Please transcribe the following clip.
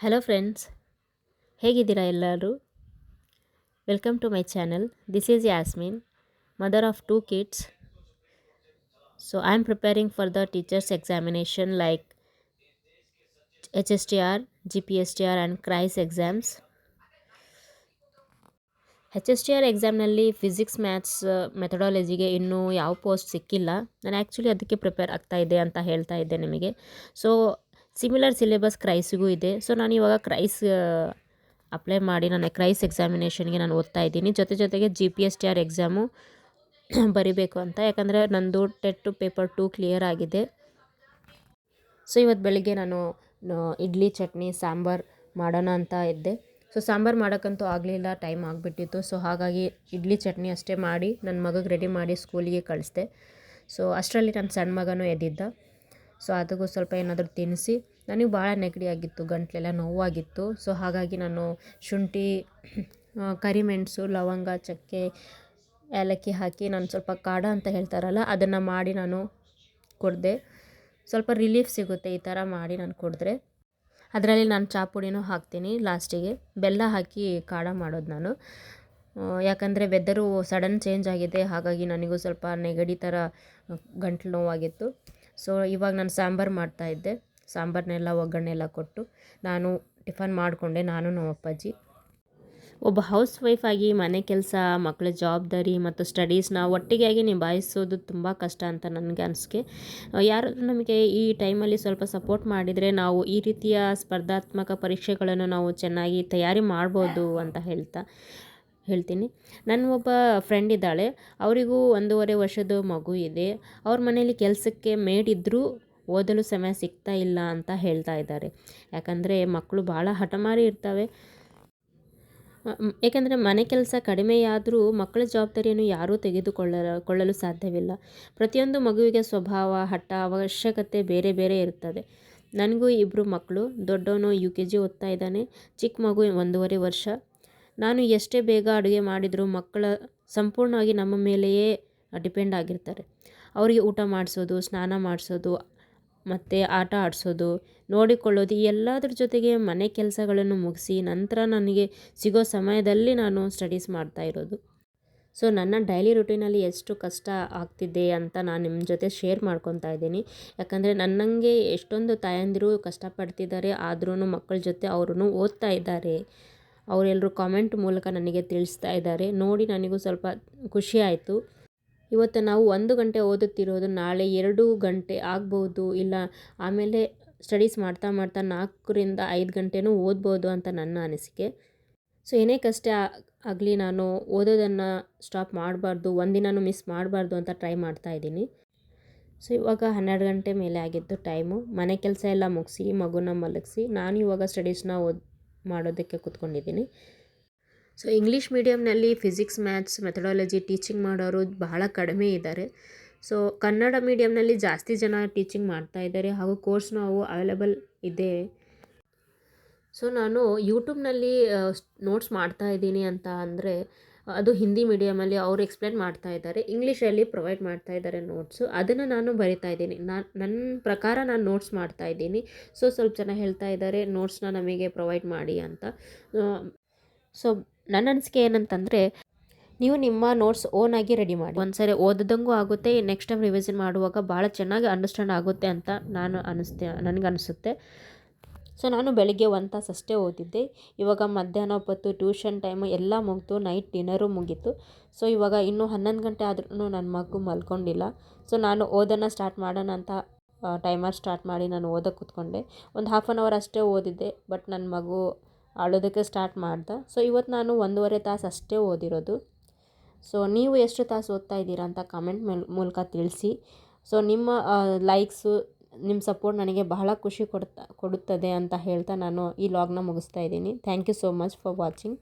Hello friends, ಹೇಗಿದ್ದೀರಾ ಎಲ್ಲರೂ? Welcome to my channel. This is Yasmin, mother of 2 kids. So I am preparing for the teachers examination like HSTR, GPSTR and CRIS exams. HSTR ಎಕ್ಸಾಮ್ನಲ್ಲಿ physics maths ಮೆಥಡಾಲಜಿಗೆ ಇನ್ನೂ ಯಾವ post ಸಿಕ್ಕಿಲ್ಲ. ನಾನು actually ಅದಕ್ಕೆ prepare ಆಗ್ತಾ ಇದ್ದೆ ಅಂತ ಹೇಳ್ತಾ ಇದ್ದೆ ನಿಮಗೆ. ಸೊ ಸಿಮಿಲರ್ ಸಿಲೆಬಸ್ ಕ್ರೈಸಿಗೂ ಇದೆ. ಸೊ ನಾನು ಇವಾಗ ಕ್ರೈಸ್ ಅಪ್ಲೈ ಮಾಡಿ ನಾನು ಕ್ರೈಸ್ ಎಕ್ಸಾಮಿನೇಷನ್ಗೆ ನಾನು ಓದ್ತಾ ಇದ್ದೀನಿ. ಜೊತೆಗೆ GPSTR ಎಕ್ಸಾಮು ಬರಿಬೇಕು ಅಂತ, ಯಾಕಂದರೆ ನಂದು ಟೆಟ್ ಪೇಪರ್ 2 ಕ್ಲಿಯರ್ ಆಗಿದೆ. ಸೊ ಇವತ್ತು ಬೆಳಿಗ್ಗೆ ನಾನು ಇಡ್ಲಿ ಚಟ್ನಿ ಸಾಂಬಾರು ಮಾಡೋಣ ಅಂತ ಇದ್ದೆ. ಸೊ ಸಾಂಬಾರು ಮಾಡೋಕ್ಕಂತೂ ಆಗಲಿಲ್ಲ, ಟೈಮ್ ಆಗಿಬಿಟ್ಟಿತ್ತು. ಸೊ ಹಾಗಾಗಿ ಇಡ್ಲಿ ಚಟ್ನಿ ಅಷ್ಟೇ ಮಾಡಿ ನನ್ನ ಮಗಗೆ ರೆಡಿ ಮಾಡಿ ಸ್ಕೂಲಿಗೆ ಕಳಿಸ್ದೆ. ಸೊ ಅಷ್ಟರಲ್ಲಿ ನನ್ನ ಸಣ್ಣ ಮಗನೂ ಎದ್ದಿದ್ದ. ಸೊ ಅದಕ್ಕೂ ಸ್ವಲ್ಪ ಏನಾದರೂ ತಿನ್ನಿಸಿ, ನನಗೆ ಭಾಳ ನೆಗಡಿ ಆಗಿತ್ತು, ಗಂಟಲೆಲ್ಲ ನೋವಾಗಿತ್ತು. ಸೊ ಹಾಗಾಗಿ ನಾನು ಶುಂಠಿ, ಕರಿಮೆಣಸು, ಲವಂಗ, ಚಕ್ಕೆ, ಏಲಕ್ಕಿ ಹಾಕಿ ನಾನು ಸ್ವಲ್ಪ ಕಾಢ ಅಂತ ಹೇಳ್ತಾರಲ್ಲ ಅದನ್ನು ಮಾಡಿ ನಾನು ಕುಡಿದೆ. ಸ್ವಲ್ಪ ರಿಲೀಫ್ ಸಿಗುತ್ತೆ ಈ ಥರ ಮಾಡಿ ನಾನು ಕುಡಿದ್ರೆ. ಅದರಲ್ಲಿ ನಾನು ಚಹಾ ಪುಡಿನೂ ಹಾಕ್ತೀನಿ ಲಾಸ್ಟಿಗೆ. ಬೆಲ್ಲ ಹಾಕಿ ಕಾಢ ಮಾಡೋದು ನಾನು, ಯಾಕಂದರೆ ವೆದರು ಸಡನ್ ಚೇಂಜ್ ಆಗಿದೆ. ಹಾಗಾಗಿ ನನಗೂ ಸ್ವಲ್ಪ ನೆಗಡಿ ಥರ ಗಂಟ್ಲು ನೋವಾಗಿತ್ತು. ಸೊ ಇವಾಗ ನಾನು ಸಾಂಬಾರು ಮಾಡ್ತಾಯಿದ್ದೆ. ಸಾಂಬಾರನ್ನೆಲ್ಲ ಒಗ್ಗರಣೆ ಎಲ್ಲ ಕೊಟ್ಟು ನಾನು ಟಿಫನ್ ಮಾಡಿಕೊಂಡೆ, ನಾನು ನಮ್ಮ ಅಪ್ಪಾಜಿ. ಒಬ್ಬ ಹೌಸ್ ವೈಫಾಗಿ ಮನೆ ಕೆಲಸ, ಮಕ್ಕಳ ಜವಾಬ್ದಾರಿ ಮತ್ತು ಸ್ಟಡೀಸ್ನ ಒಟ್ಟಿಗೆಯಾಗಿ ನಿಭಾಯಿಸೋದು ತುಂಬ ಕಷ್ಟ ಅಂತ ನನಗೆ ಅನಿಸಿಕೆ. ಯಾರಾದರೂ ನಮಗೆ ಈ ಟೈಮಲ್ಲಿ ಸ್ವಲ್ಪ ಸಪೋರ್ಟ್ ಮಾಡಿದರೆ ನಾವು ಈ ರೀತಿಯ ಸ್ಪರ್ಧಾತ್ಮಕ ಪರೀಕ್ಷೆಗಳನ್ನು ನಾವು ಚೆನ್ನಾಗಿ ತಯಾರಿ ಮಾಡ್ಬೋದು ಅಂತ ಹೇಳ್ತೀನಿ. ನನ್ನ ಒಬ್ಬ ಫ್ರೆಂಡ್ ಇದ್ದಾಳೆ, ಅವರಿಗೂ 1.5 ವರ್ಷದ ಮಗು ಇದೆ. ಅವ್ರ ಮನೇಲಿ ಕೆಲಸಕ್ಕೆ ಮೇಡ್ ಇದ್ದರೂ ಓದಲು ಸಮಯ ಸಿಗ್ತಾ ಇಲ್ಲ ಅಂತ ಹೇಳ್ತಾ ಇದ್ದಾರೆ. ಯಾಕಂದರೆ ಮಕ್ಕಳು ಭಾಳ ಹಠಮಾರಿ ಇರ್ತವೆ. ಏಕೆಂದರೆ ಮನೆ ಕೆಲಸ ಕಡಿಮೆಯಾದರೂ ಮಕ್ಕಳ ಜವಾಬ್ದಾರಿಯನ್ನು ಯಾರೂ ತೆಗೆದುಕೊಳ್ಳಲು ಸಾಧ್ಯವಿಲ್ಲ. ಪ್ರತಿಯೊಂದು ಮಗುವಿಗೆ ಸ್ವಭಾವ, ಹಠ, ಅವಶ್ಯಕತೆ ಬೇರೆ ಬೇರೆ ಇರ್ತದೆ. ನನಗೂ 2 ಮಕ್ಕಳು. ದೊಡ್ಡವನು UKG ಓದ್ತಾ ಇದ್ದಾನೆ, ಚಿಕ್ಕ ಮಗು 1.5 ವರ್ಷ. ನಾನು ಎಷ್ಟೇ ಬೇಗ ಅಡುಗೆ ಮಾಡಿದರೂ ಮಕ್ಕಳ ಸಂಪೂರ್ಣವಾಗಿ ನಮ್ಮ ಮೇಲೆಯೇ ಡಿಪೆಂಡ್ ಆಗಿರ್ತಾರೆ. ಅವರಿಗೆ ಊಟ ಮಾಡಿಸೋದು, ಸ್ನಾನ ಮಾಡಿಸೋದು ಮತ್ತು ಆಟ ಆಡಿಸೋದು, ನೋಡಿಕೊಳ್ಳೋದು, ಈ ಎಲ್ಲದರ ಜೊತೆಗೆ ಮನೆ ಕೆಲಸಗಳನ್ನು ಮುಗಿಸಿ ನಂತರ ನನಗೆ ಸಿಗೋ ಸಮಯದಲ್ಲಿ ನಾನು ಸ್ಟಡೀಸ್ ಮಾಡ್ತಾ ಇರೋದು. ಸೊ ನನ್ನ ಡೈಲಿ ರುಟೀನಲ್ಲಿ ಎಷ್ಟು ಕಷ್ಟ ಆಗ್ತಿದೆ ಅಂತ ನಾನು ನಿಮ್ಮ ಜೊತೆ ಶೇರ್ ಮಾಡ್ಕೊತಾ ಇದ್ದೀನಿ. ಯಾಕಂದರೆ ನನ್ನಂಗೆ ಎಷ್ಟೊಂದು ತಾಯಂದಿರು ಕಷ್ಟಪಡ್ತಿದ್ದಾರೆ, ಆದ್ರೂ ಮಕ್ಕಳ ಜೊತೆ ಅವರು ಓದ್ತಾ ಇದ್ದಾರೆ. ಅವರೆಲ್ಲರೂ ಕಾಮೆಂಟ್ ಮೂಲಕ ನನಗೆ ತಿಳಿಸ್ತಾ ಇದ್ದಾರೆ. ನೋಡಿ ನನಗೂ ಸ್ವಲ್ಪ ಖುಷಿ ಆಯಿತು. ಇವತ್ತು ನಾವು 1 ಗಂಟೆ ಓದುತ್ತಿರೋದು ನಾಳೆ 2 ಗಂಟೆ ಆಗ್ಬೋದು, ಇಲ್ಲ ಆಮೇಲೆ ಸ್ಟಡೀಸ್ ಮಾಡ್ತಾ 4ರಿಂದ 5 ಗಂಟೆನೂ ಓದ್ಬೋದು ಅಂತ ನನ್ನ ಅನಿಸಿಕೆ. ಸೊ ಏನೇ ಕಷ್ಟ ಆಗಲಿ ನಾನು ಓದೋದನ್ನು ಸ್ಟಾಪ್ ಮಾಡಬಾರ್ದು, ಒಂದಿನೂ ಮಿಸ್ ಮಾಡಬಾರ್ದು ಅಂತ ಟ್ರೈ ಮಾಡ್ತಾ ಇದ್ದೀನಿ. ಸೊ ಇವಾಗ 12 ಗಂಟೆ ಮೇಲೆ ಆಗಿದ್ದು ಟೈಮು. ಮನೆ ಕೆಲಸ ಎಲ್ಲ ಮುಗಿಸಿ ಮಗುನ ಮಲಗಿಸಿ ನಾನು ಇವಾಗ ಸ್ಟಡೀಸ್ನ ಮಾಡೋದಕ್ಕೆ ಕೂತ್ಕೊಂಡಿದ್ದೀನಿ. ಸೊ ಇಂಗ್ಲೀಷ್ ಮೀಡಿಯಮ್ನಲ್ಲಿ ಫಿಸಿಕ್ಸ್, ಮ್ಯಾಥ್ಸ್, ಮೆಥಡಾಲಜಿ ಟೀಚಿಂಗ್ ಮಾಡೋರು ಬಹಳ ಕಡಿಮೆ ಇದ್ದಾರೆ. ಸೊ ಕನ್ನಡ ಮೀಡಿಯಮ್ನಲ್ಲಿ ಜಾಸ್ತಿ ಜನ ಟೀಚಿಂಗ್ ಮಾಡ್ತಾ ಇದ್ದಾರೆ, ಹಾಗೂ ಕೋರ್ಸ್ನೂ ಅವು ಅವೈಲೇಬಲ್ ಇದೆ. ಸೊ ನಾನು ಯೂಟ್ಯೂಬ್ನಲ್ಲಿ ನೋಟ್ಸ್ ಮಾಡ್ತಾ ಇದ್ದೀನಿ ಅಂತ ಅಂದರೆ ಅದು ಹಿಂದಿ ಮೀಡಿಯಮಲ್ಲಿ ಅವರು ಎಕ್ಸ್ಪ್ಲೇನ್ ಮಾಡ್ತಾ ಇದ್ದಾರೆ, ಇಂಗ್ಲೀಷಲ್ಲಿ ಪ್ರೊವೈಡ್ ಮಾಡ್ತಾ ಇದ್ದಾರೆ ನೋಟ್ಸು. ಅದನ್ನು ನಾನು ಬರಿತಾ ಇದ್ದೀನಿ. ನನ್ನ ಪ್ರಕಾರ ನಾನು ನೋಟ್ಸ್ ಮಾಡ್ತಾ ಇದ್ದೀನಿ. ಸೊ ಸ್ವಲ್ಪ ಜನ ಹೇಳ್ತಾ ಇದ್ದಾರೆ ನೋಟ್ಸ್ನ ನಮಗೆ ಪ್ರೊವೈಡ್ ಮಾಡಿ ಅಂತ. ಸೊ ನನ್ನ ಅನಿಸಿಕೆ ಏನಂತಂದರೆ, ನೀವು ನಿಮ್ಮ ನೋಟ್ಸ್ ಓನಾಗಿ ರೆಡಿ ಮಾಡಿ. ಒಂದ್ಸರಿ ಓದಿದಂಗೂ ಆಗುತ್ತೆ, ನೆಕ್ಸ್ಟ್ ಟೈಮ್ ರಿವಿಷನ್ ಮಾಡುವಾಗ ಭಾಳ ಚೆನ್ನಾಗಿ ಅಂಡರ್ಸ್ಟ್ಯಾಂಡ್ ಆಗುತ್ತೆ ಅಂತ ನನಗನ್ನಿಸುತ್ತೆ. ಸೊ ನಾನು ಬೆಳಿಗ್ಗೆ 1 ತಾಸು ಅಷ್ಟೇ ಓದಿದ್ದೆ. ಇವಾಗ ಮಧ್ಯಾಹ್ನ ಹೊತ್ತು ಟ್ಯೂಷನ್ ಟೈಮು ಎಲ್ಲ ಮುಗಿದು, ನೈಟ್ ಡಿನ್ನರು ಮುಗೀತು. ಸೊ ಇವಾಗ ಇನ್ನೂ 11 ಗಂಟೆ ಆದ್ರೂ ನನ್ನ ಮಗು ಮಲ್ಕೊಂಡಿಲ್ಲ. ಸೊ ನಾನು ಓದನ್ನು ಸ್ಟಾರ್ಟ್ ಮಾಡೋಣ ಅಂತ ಟೈಮರ್ ಸ್ಟಾರ್ಟ್ ಮಾಡಿ ನಾನು ಓದೋಕ್ಕೆ ಕೂತ್ಕೊಂಡೆ. ಒಂದು 1/2 ಅವರ್ ಅಷ್ಟೇ ಓದಿದ್ದೆ, ಬಟ್ ನನ್ನ ಮಗು ಅಳೋದಕ್ಕೆ ಸ್ಟಾರ್ಟ್ ಮಾಡ್ದೆ. ಸೊ ಇವತ್ತು ನಾನು 1.5 ತಾಸು ಅಷ್ಟೇ ಓದಿರೋದು. ಸೊ ನೀವು ಎಷ್ಟು ತಾಸು ಓದ್ತಾ ಇದ್ದೀರಾ ಅಂತ ಕಾಮೆಂಟ್ ಮೂಲಕ ತಿಳಿಸಿ. ಸೊ ನಿಮ್ಮ ಲೈಕ್ಸು, ನಿಮ್ಮ ಸಪೋರ್ಟ್ ನನಗೆ ಬಹಳ ಖುಷಿ ಕೊಡುತ್ತದೆ ಅಂತ ಹೇಳ್ತಾ ನಾನು ಈ ಲಾಗ್ನ ಮುಗಿಸ್ತಾ ಇದ್ದೀನಿ. Thank you so much for watching.